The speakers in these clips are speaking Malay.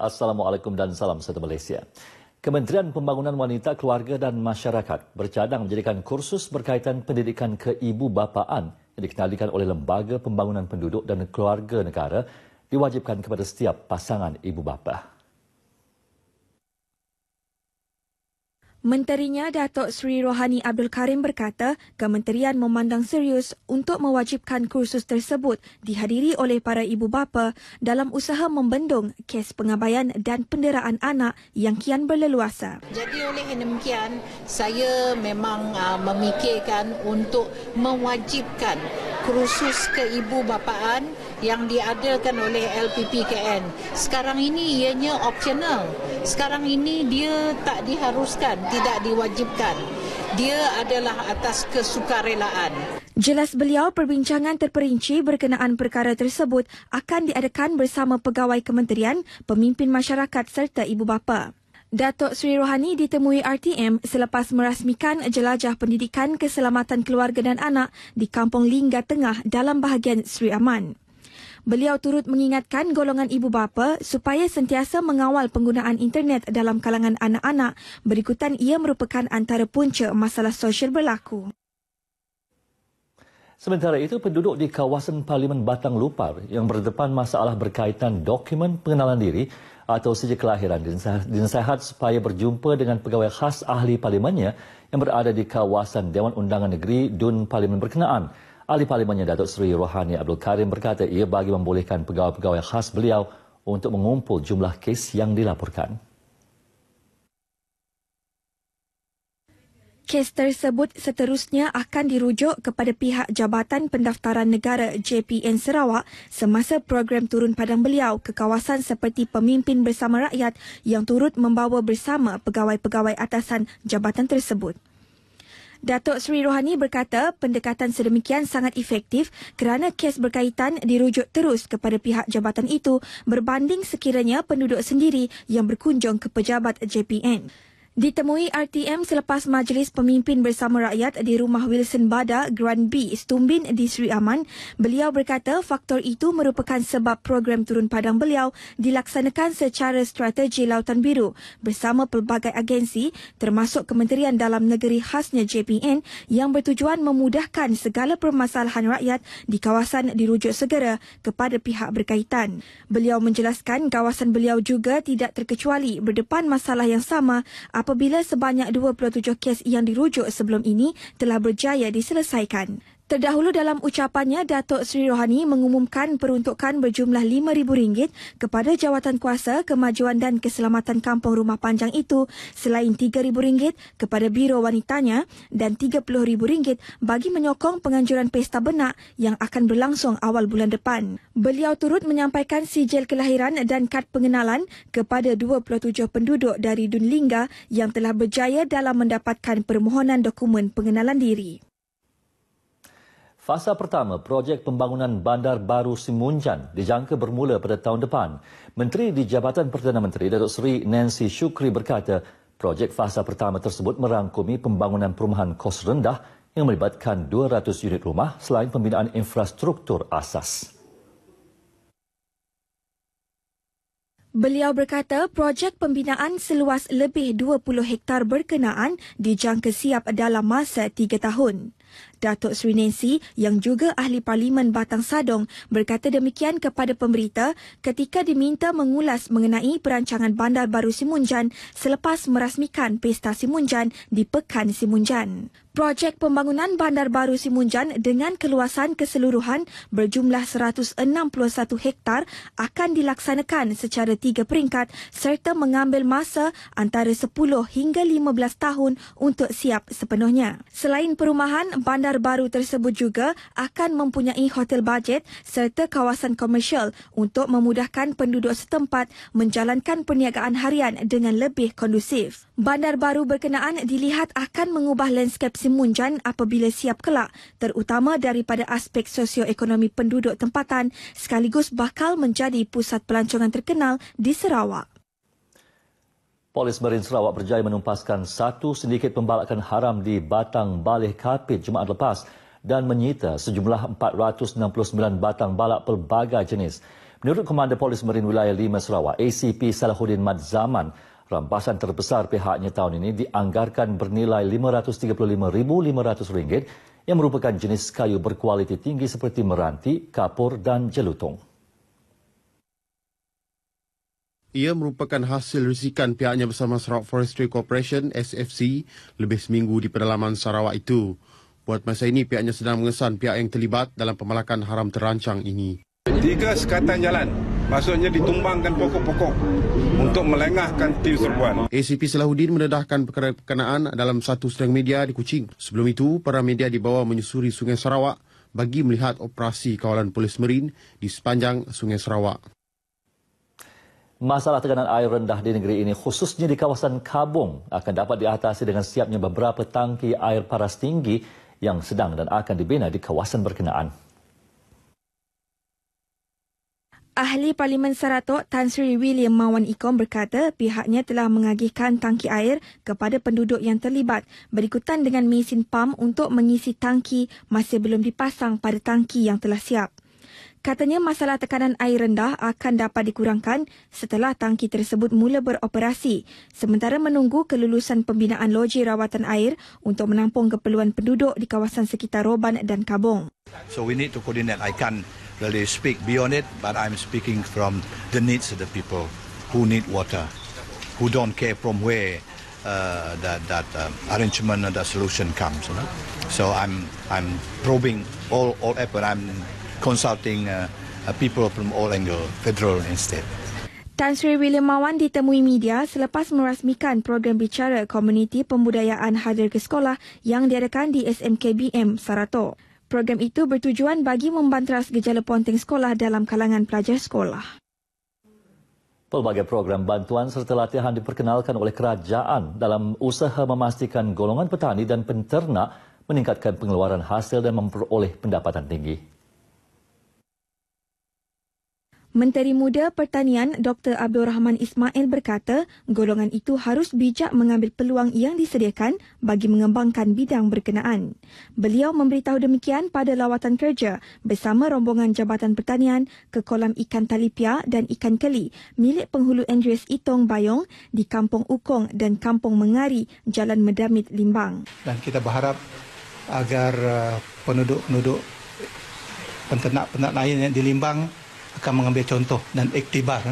Assalamualaikum dan salam satu Malaysia. Kementerian Pembangunan Wanita, Keluarga dan Masyarakat bercadang menjadikan kursus berkaitan pendidikan keibubapaan yang dikendalikan oleh Lembaga Pembangunan Penduduk dan Keluarga Negara diwajibkan kepada setiap pasangan ibu bapa. Menterinya Datuk Seri Rohani Abdul Karim berkata, kementerian memandang serius untuk mewajibkan kursus tersebut dihadiri oleh para ibu bapa dalam usaha membendung kes pengabaian dan penderaan anak yang kian berleluasa. Jadi oleh demikian, saya memang memikirkan untuk mewajibkan kursus keibubapaan yang diadakan oleh LPPKN. Sekarang ini ianya opsional. Sekarang ini dia tak diharuskan, tidak diwajibkan. Dia adalah atas kesukarelaan. Jelas beliau, perbincangan terperinci berkenaan perkara tersebut akan diadakan bersama pegawai kementerian, pemimpin masyarakat serta ibu bapa. Datuk Seri Rohani ditemui RTM selepas merasmikan jelajah pendidikan keselamatan keluarga dan anak di Kampung Lingga Tengah dalam bahagian Seri Aman. Beliau turut mengingatkan golongan ibu bapa supaya sentiasa mengawal penggunaan internet dalam kalangan anak-anak berikutan ia merupakan antara punca masalah sosial berlaku. Sementara itu, penduduk di kawasan Parlimen Batang Lupar yang berdepan masalah berkaitan dokumen pengenalan diri atau sijil kelahiran dinasihat supaya berjumpa dengan pegawai khas ahli parlimennya yang berada di kawasan Dewan Undangan Negeri Dun Parlimen berkenaan. Ahli Parlimennya Datuk Seri Rohani Abdul Karim berkata ia bagi membolehkan pegawai-pegawai khas beliau untuk mengumpul jumlah kes yang dilaporkan. Kes tersebut seterusnya akan dirujuk kepada pihak Jabatan Pendaftaran Negara JPN Sarawak semasa program turun padang beliau ke kawasan seperti pemimpin bersama rakyat yang turut membawa bersama pegawai-pegawai atasan jabatan tersebut. Datuk Seri Rohani berkata pendekatan sedemikian sangat efektif kerana kes berkaitan dirujuk terus kepada pihak jabatan itu berbanding sekiranya penduduk sendiri yang berkunjung ke pejabat JPN. Ditemui RTM selepas Majlis Pemimpin Bersama Rakyat di Rumah Wilson Bada, Grand B, Stumbin di Seri Aman, beliau berkata faktor itu merupakan sebab program turun padang beliau dilaksanakan secara strategi Lautan Biru bersama pelbagai agensi termasuk Kementerian Dalam Negeri khasnya JPN yang bertujuan memudahkan segala permasalahan rakyat di kawasan dirujuk segera kepada pihak berkaitan. Beliau menjelaskan kawasan beliau juga tidak terkecuali berdepan masalah yang sama apabila sebanyak 27 kes yang dirujuk sebelum ini telah berjaya diselesaikan. Terdahulu dalam ucapannya, Datuk Seri Rohani mengumumkan peruntukan berjumlah RM5,000 kepada Jawatan Kuasa Kemajuan dan Keselamatan Kampung Rumah Panjang itu selain RM3,000 kepada Biro Wanitanya dan RM30,000 bagi menyokong penganjuran pesta benak yang akan berlangsung awal bulan depan. Beliau turut menyampaikan sijil kelahiran dan kad pengenalan kepada 27 penduduk dari Dun Lingga yang telah berjaya dalam mendapatkan permohonan dokumen pengenalan diri. Fasa pertama projek pembangunan bandar baru Simunjan dijangka bermula pada tahun depan. Menteri di Jabatan Perdana Menteri Datuk Seri Nancy Shukri berkata, projek fasa pertama tersebut merangkumi pembangunan perumahan kos rendah yang melibatkan 200 unit rumah selain pembinaan infrastruktur asas. Beliau berkata projek pembinaan seluas lebih 20 hektar berkenaan dijangka siap dalam masa 3 tahun. Datuk Seri Nancy yang juga ahli Parlimen Batang Sadong berkata demikian kepada pemberita ketika diminta mengulas mengenai perancangan bandar baru Simunjan selepas merasmikan Pesta Simunjan di Pekan Simunjan. Projek pembangunan bandar baru Simunjan dengan keluasan keseluruhan berjumlah 161 hektar akan dilaksanakan secara 3 peringkat serta mengambil masa antara 10 hingga 15 tahun untuk siap sepenuhnya. Selain perumahan, bandar baru tersebut juga akan mempunyai hotel bajet serta kawasan komersial untuk memudahkan penduduk setempat menjalankan perniagaan harian dengan lebih kondusif. Bandar baru berkenaan dilihat akan mengubah lanskap Simunjan apabila siap kelak, terutama daripada aspek sosioekonomi penduduk tempatan sekaligus bakal menjadi pusat pelancongan terkenal di Sarawak. Polis Marin Sarawak berjaya menumpaskan satu sindiket pembalakan haram di Batang Baleh Kapit Jumaat lepas dan menyita sejumlah 469 batang balak pelbagai jenis. Menurut Komander Polis Marin Wilayah 5 Sarawak, ACP Salahuddin Mat Zaman, rampasan terbesar pihaknya tahun ini dianggarkan bernilai RM535,500 yang merupakan jenis kayu berkualiti tinggi seperti meranti, kapur dan jelutong. Ia merupakan hasil risikan pihaknya bersama Sarawak Forestry Corporation SFC lebih seminggu di pedalaman Sarawak itu. Buat masa ini pihaknya sedang mengesan pihak yang terlibat dalam pemalakan haram terancang ini. 3 sekatan jalan, maksudnya ditumbangkan pokok-pokok untuk melengahkan tim serbuan. ACP Salahuddin mendedahkan perkara berkenaan dalam satu sidang media di Kuching. Sebelum itu, para media dibawa menyusuri Sungai Sarawak bagi melihat operasi kawalan polis marin di sepanjang Sungai Sarawak. Masalah tekanan air rendah di negeri ini, khususnya di kawasan Kabong, akan dapat diatasi dengan siapnya beberapa tangki air paras tinggi yang sedang dan akan dibina di kawasan berkenaan. Ahli Parlimen Saratok Tan Sri William Mawan Ikom berkata pihaknya telah mengagihkan tangki air kepada penduduk yang terlibat berikutan dengan mesin pam untuk mengisi tangki masih belum dipasang pada tangki yang telah siap. Katanya masalah tekanan air rendah akan dapat dikurangkan setelah tangki tersebut mula beroperasi sementara menunggu kelulusan pembinaan loji rawatan air untuk menampung keperluan penduduk di kawasan sekitar Roban dan Kabong. So we need to coordinate. I can't really speak beyond it, but I'm speaking from the needs of the people who need water, who don't care from where that arrangement or the solution comes. You know? So I'm probing all effort. I'm consulting people from all angle, federal and state. Tan Sri William Mawan ditemui media selepas merasmikan program bicara komuniti pembudayaan hadir ke sekolah yang diadakan di SMKBM Saratok. Program itu bertujuan bagi membantras gejala ponteng sekolah dalam kalangan pelajar sekolah. Pelbagai program bantuan serta latihan diperkenalkan oleh kerajaan dalam usaha memastikan golongan petani dan penternak meningkatkan pengeluaran hasil dan memperoleh pendapatan tinggi. Menteri Muda Pertanian Dr. Abdul Rahman Ismail berkata golongan itu harus bijak mengambil peluang yang disediakan bagi mengembangkan bidang berkenaan. Beliau memberitahu demikian pada lawatan kerja bersama rombongan Jabatan Pertanian ke kolam ikan talipia dan ikan keli milik penghulu Andreas Itong Bayong di Kampung Ukong dan Kampung Mengari, Jalan Medamit, Limbang. Dan kita berharap agar penduduk-penduduk penternak-penternak lain yang di Limbang akan mengambil contoh dan iktibar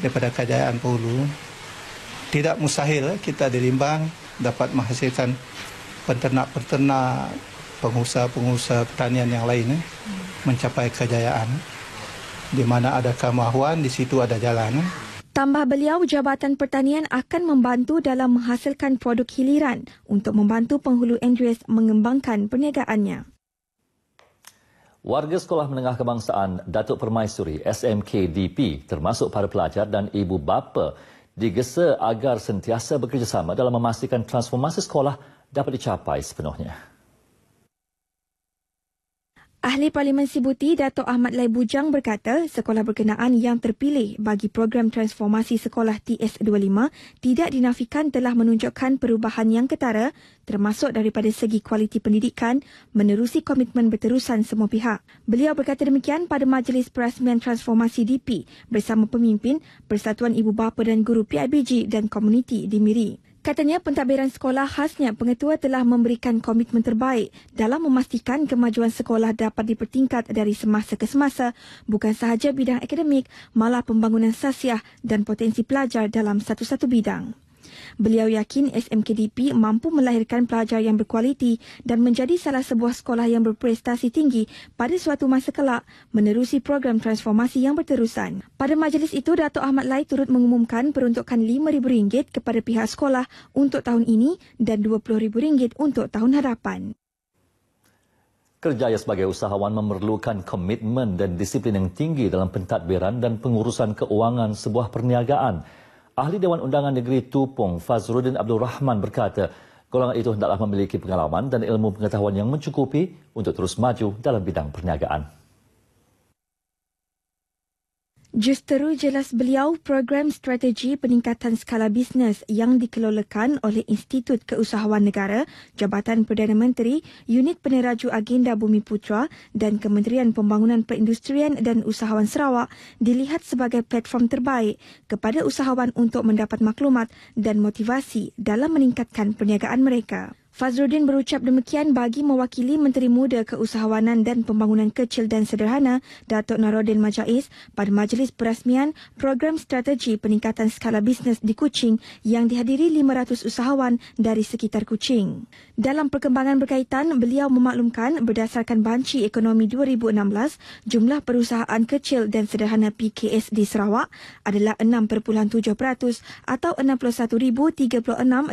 daripada kejayaan Penghulu. Tidak mustahil kita di Limbang dapat menghasilkan penternak-penternak, pengusaha-pengusaha pertanian yang lain mencapai kejayaan. Di mana ada kemahuan, di situ ada jalan. Tambah beliau, Jabatan Pertanian akan membantu dalam menghasilkan produk hiliran untuk membantu Penghulu Andreas mengembangkan perniagaannya. Warga Sekolah Menengah Kebangsaan Datuk Permaisuri SMKDP termasuk para pelajar dan ibu bapa digesa agar sentiasa bekerjasama dalam memastikan transformasi sekolah dapat dicapai sepenuhnya. Ahli Parlimen Sibuti Datuk Ahmad Lai Bujang berkata sekolah berkenaan yang terpilih bagi program transformasi sekolah TS25 tidak dinafikan telah menunjukkan perubahan yang ketara termasuk daripada segi kualiti pendidikan menerusi komitmen berterusan semua pihak. Beliau berkata demikian pada Majlis Perasmian Transformasi DP bersama pemimpin Persatuan Ibu Bapa dan Guru PIBG dan komuniti di Miri. Katanya pentadbiran sekolah khasnya pengetua telah memberikan komitmen terbaik dalam memastikan kemajuan sekolah dapat dipertingkat dari semasa ke semasa, bukan sahaja bidang akademik, malah pembangunan sasiah dan potensi pelajar dalam satu-satu bidang. Beliau yakin SMKDP mampu melahirkan pelajar yang berkualiti dan menjadi salah sebuah sekolah yang berprestasi tinggi pada suatu masa kelak menerusi program transformasi yang berterusan. Pada majlis itu, Datuk Ahmad Lai turut mengumumkan peruntukan RM5,000 kepada pihak sekolah untuk tahun ini dan RM20,000 untuk tahun hadapan. Kerjaya sebagai usahawan memerlukan komitmen dan disiplin yang tinggi dalam pentadbiran dan pengurusan keuangan sebuah perniagaan. Ahli Dewan Undangan Negeri Tupong Fazruddin Abdul Rahman berkata, golongan itu hendaklah memiliki pengalaman dan ilmu pengetahuan yang mencukupi untuk terus maju dalam bidang perniagaan. Justeru jelas beliau program strategi peningkatan skala bisnes yang dikelolakan oleh Institut Keusahawan Negara, Jabatan Perdana Menteri, Unit Peneraju Agenda Bumi Putra dan Kementerian Pembangunan Perindustrian dan Usahawan Sarawak dilihat sebagai platform terbaik kepada usahawan untuk mendapat maklumat dan motivasi dalam meningkatkan perniagaan mereka. Fazrudin berucap demikian bagi mewakili Menteri Muda Keusahawanan dan Pembangunan Kecil dan Sederhana Datuk Narodin Majais pada majlis perasmian program strategi peningkatan skala bisnes di Kuching yang dihadiri 500 usahawan dari sekitar Kuching. Dalam perkembangan berkaitan, beliau memaklumkan berdasarkan banci ekonomi 2016, jumlah perusahaan kecil dan sederhana PKS di Sarawak adalah 6.7% atau 61,036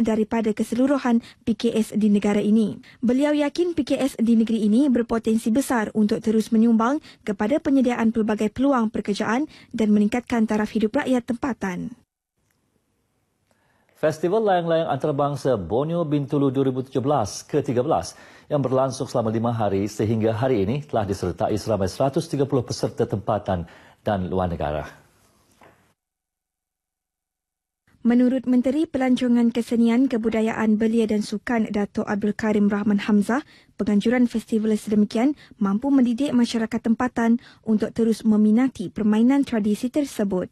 daripada keseluruhan PKS di negara ini. Beliau yakin PKS di negeri ini berpotensi besar untuk terus menyumbang kepada penyediaan pelbagai peluang pekerjaan dan meningkatkan taraf hidup rakyat tempatan. Festival Layang-Layang Antarabangsa Borneo Bintulu 2017 ke-13 yang berlangsung selama 5 hari sehingga hari ini telah disertai seramai 130 peserta tempatan dan luar negara. Menurut Menteri Pelancongan Kesenian, Kebudayaan, Belia dan Sukan Datuk Abdul Karim Rahman Hamzah, penganjuran festival sedemikian mampu mendidik masyarakat tempatan untuk terus meminati permainan tradisi tersebut.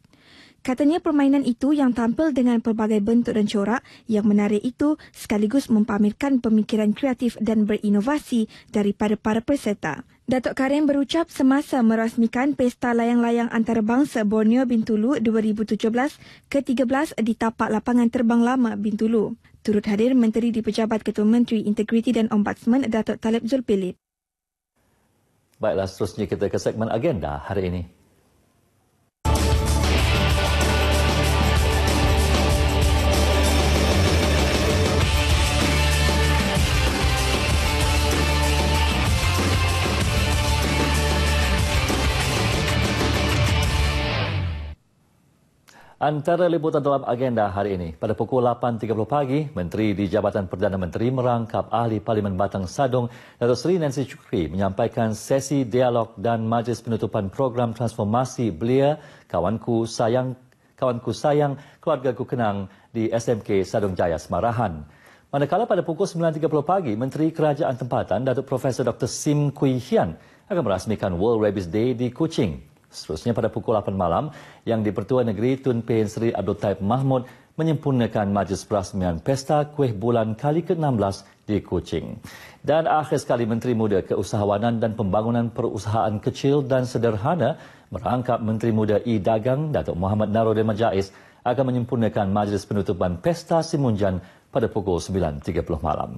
Katanya permainan itu yang tampil dengan pelbagai bentuk dan corak yang menarik itu sekaligus mempamerkan pemikiran kreatif dan berinovasi daripada para peserta. Datuk Karim berucap semasa merasmikan Pesta Layang-Layang Antarabangsa Borneo Bintulu 2017 ke-13 di tapak lapangan terbang lama Bintulu. Turut hadir Menteri di Pejabat Ketua Menteri Integriti dan Ombudsman Datuk Talib Zulpillit. Baiklah, seterusnya kita ke segmen agenda hari ini. Antara liputan dalam agenda hari ini, pada pukul 8.30 pagi, Menteri di Jabatan Perdana Menteri merangkap Ahli Parlimen Batang Sadong, Datuk Seri Nancy Chukri menyampaikan sesi dialog dan majlis penutupan program transformasi Belia Kawanku Sayang, Keluargaku Kenang di SMK Sadong Jaya Semarahan. Manakala pada pukul 9.30 pagi, Menteri Kerajaan Tempatan, Datuk Profesor Dr. Sim Kui Hian akan merasmikan World Rabies Day di Kuching. Seterusnya pada pukul 8 malam, Yang di-Pertua Negeri Tun Pehin Seri Abdul Taib Mahmud menyempurnakan majlis perasmian Pesta Kuih Bulan kali ke-16 di Kuching. Dan akhir sekali, Menteri Muda Keusahawanan dan Pembangunan Perusahaan Kecil dan Sederhana merangkap Menteri Muda E-Dagang Datuk Muhammad Narodin Majais akan menyempurnakan majlis penutupan Pesta Simunjan pada pukul 9.30 malam.